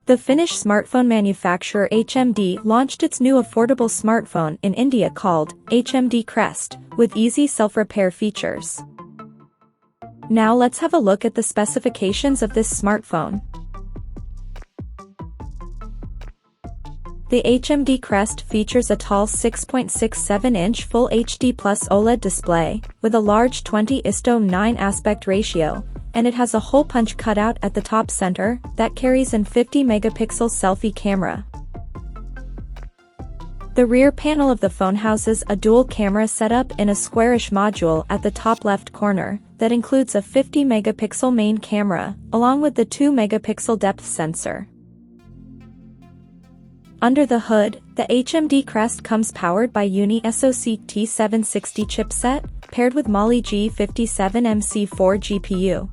The Finnish smartphone manufacturer HMD launched its new affordable smartphone in India called HMD Crest, with easy self-repair features. Now let's have a look at the specifications of this smartphone. The HMD Crest features a tall 6.67-inch Full HD Plus OLED display, with a large 20:9 aspect ratio, and it has a hole punch cutout at the top center that carries an 50-megapixel selfie camera. The rear panel of the phone houses a dual camera setup in a squarish module at the top left corner that includes a 50-megapixel main camera, along with the 2-megapixel depth sensor. Under the hood, the HMD Crest comes powered by Uni SoC T760 chipset, paired with Mali G57MC4 GPU.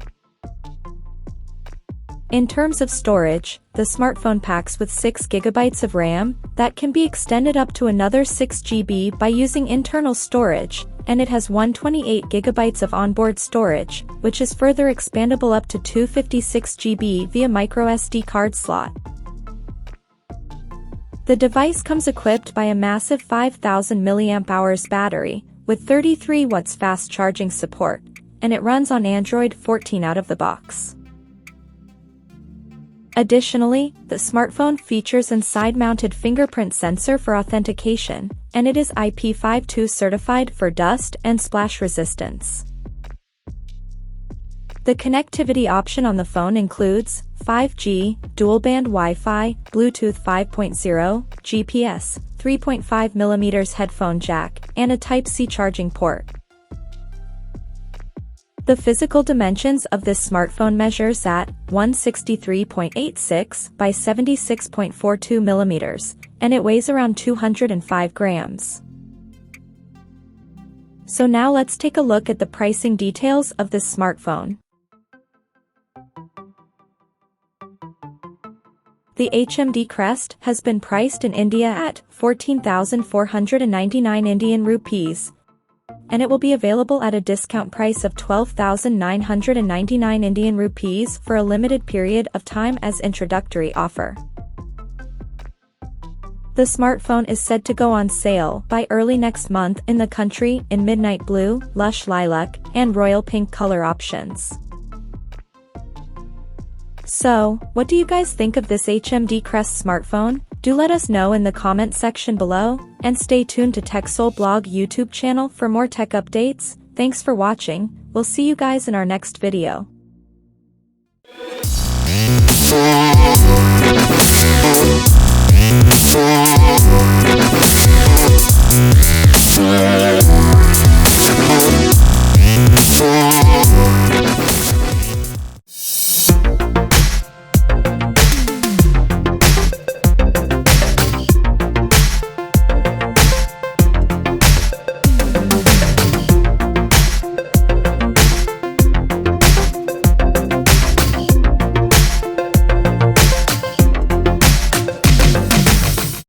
In terms of storage, the smartphone packs with 6 GB of RAM that can be extended up to another 6 GB by using internal storage, and it has 128 GB of onboard storage, which is further expandable up to 256 GB via microSD card slot. The device comes equipped by a massive 5000 mAh battery, with 33 watts fast charging support, and it runs on Android 14 out of the box. Additionally, the smartphone features a side-mounted fingerprint sensor for authentication, and it is IP52 certified for dust and splash resistance. The connectivity option on the phone includes 5G, dual-band Wi-Fi, Bluetooth 5.0, GPS, 3.5mm headphone jack, and a Type-C charging port. The physical dimensions of this smartphone measures at 163.86 by 76.42mm, and it weighs around 205 grams. So now let's take a look at the pricing details of this smartphone. The HMD Crest has been priced in India at 14,499 Indian rupees, and it will be available at a discount price of 12,999 Indian rupees for a limited period of time as introductory offer. The smartphone is said to go on sale by early next month in the country in midnight blue, lush lilac, and royal pink color options. So, what do you guys think of this HMD Crest smartphone? Do let us know in the comment section below, and stay tuned to TechSole Blog YouTube channel for more tech updates. Thanks for watching, we'll see you guys in our next video. Yeah.